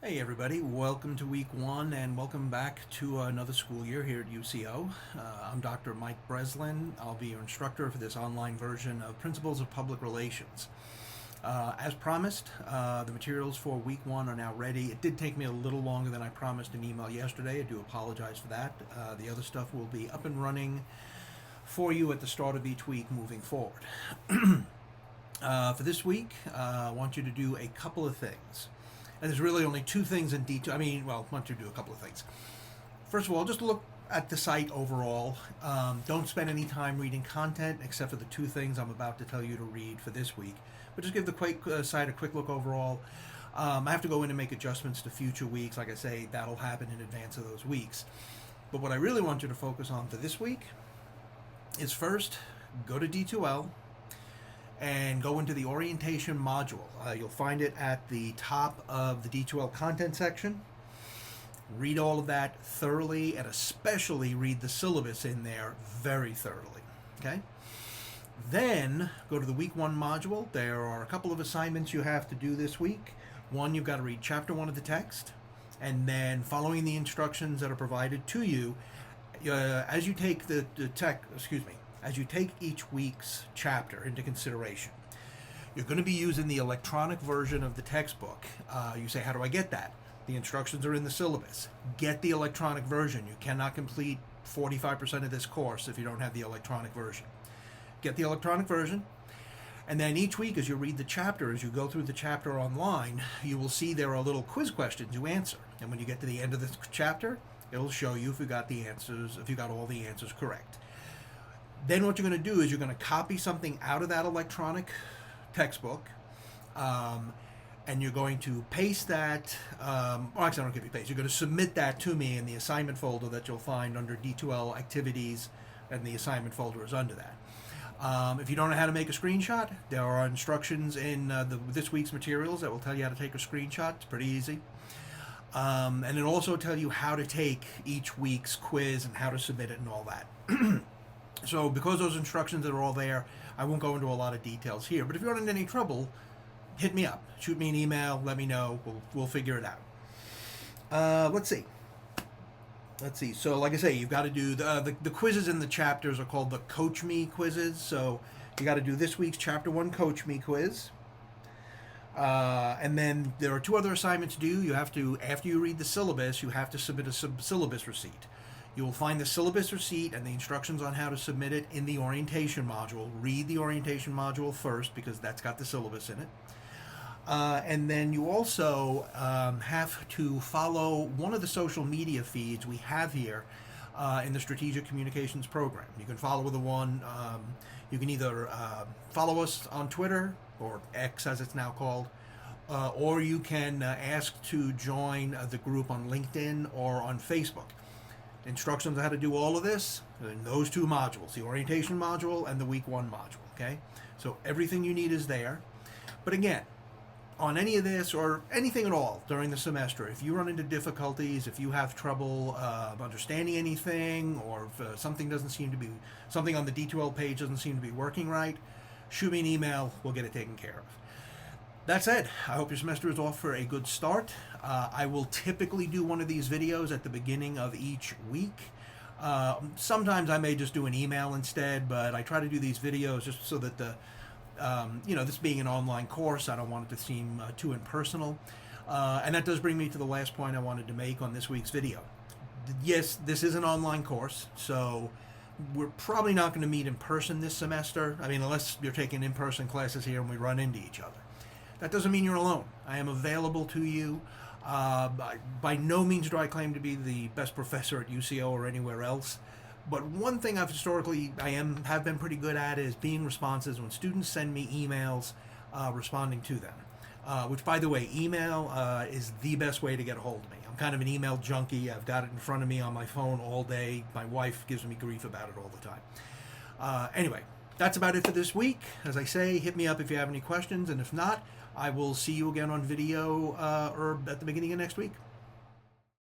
Hey everybody, welcome to week one and welcome back to another school year here at UCO. I'm Dr. Mike Breslin. I'll be your instructor for this online version of Principles of Public Relations. As promised, the materials for week one are now ready. It did take me a little longer than I promised in email yesterday. I do apologize for that. The other stuff will be up and running for you at the start of each week moving forward. For this week, I want you to do a couple of things. And there's really only two things in detail. I want you to do a couple of things. First of all, just look at the site overall. Don't spend any time reading content except for the two things I'm about to tell you to read for this week. But just give the site a quick look overall. I have to go in and make adjustments to future weeks. Like I say, that'll happen in advance of those weeks. But what I really want you to focus on for this week is first, go to D2L and go into the orientation module. You'll find it at the top of the D2L content section. Read all of that thoroughly, and especially read the syllabus in there very thoroughly. Okay? Then go to the week one module. There are a couple of assignments you have to do this week. One, you've got to read chapter 1 of the text, and then following the instructions that are provided to you, as you take as you take each week's chapter into consideration, you're going to be using the electronic version of the textbook. You say, how do I get that? The instructions are in the syllabus. Get the electronic version. You cannot complete 45% of this course if you don't have the electronic version. Get the electronic version, and then each week as you read the chapter, as you go through the chapter online, you will see there are little quiz questions you answer. And when you get to the end of the chapter, it'll show you if you got the answers, if you got all the answers correct. Then what you're going to do is you're going to copy something out of that electronic textbook, and you're going to paste that, actually I don't give you paste, you're going to submit that to me in the assignment folder that you'll find under D2L activities, and the assignment folder is under that. If you don't know how to make a screenshot, there are instructions in this week's materials that will tell you how to take a screenshot. It's pretty easy. And it'll also tell you how to take each week's quiz and how to submit it and all that. So because those instructions are all there, I won't go into a lot of details here. But if you run into any trouble, hit me up. Shoot me an email. Let me know. We'll figure it out. Let's see. So like I say, you've got to do the quizzes in the chapters are called the Coach Me quizzes. So you got to do this week's Chapter 1 Coach Me quiz. And then there are two other assignments due. You have to, after you read the syllabus, you have to submit a syllabus receipt. You will find the syllabus receipt and the instructions on how to submit it in the orientation module. Read the orientation module first because that's got the syllabus in it. And then you also have to follow one of the social media feeds we have here in the Strategic Communications program. You can follow the one, you can either follow us on Twitter, or X as it's now called, or you can ask to join the group on LinkedIn or on Facebook. Instructions on how to do all of this in those two modules, the orientation module and the week one module, okay? So everything you need is there. But again, on any of this or anything at all during the semester, if you run into difficulties, if you have trouble understanding anything, or if something on the D2L page doesn't seem to be working right, shoot me an email, we'll get it taken care of. That said, I hope your semester is off for a good start. I will typically do one of these videos at the beginning of each week. Sometimes I may just do an email instead, but I try to do these videos just so that this being an online course, I don't want it to seem too impersonal. And that does bring me to the last point I wanted to make on this week's video. Yes, this is an online course, so we're probably not going to meet in person this semester. I mean, unless you're taking in-person classes here and we run into each other. That doesn't mean you're alone. I am available to you. By no means do I claim to be the best professor at UCO or anywhere else. But one thing I've historically have been pretty good at is being responsive when students send me emails, responding to them. Which, by the way, email is the best way to get a hold of me. I'm kind of an email junkie. I've got it in front of me on my phone all day. My wife gives me grief about it all the time. Anyway, that's about it for this week. As I say, hit me up if you have any questions, and if not, I will see you again on video or at the beginning of next week.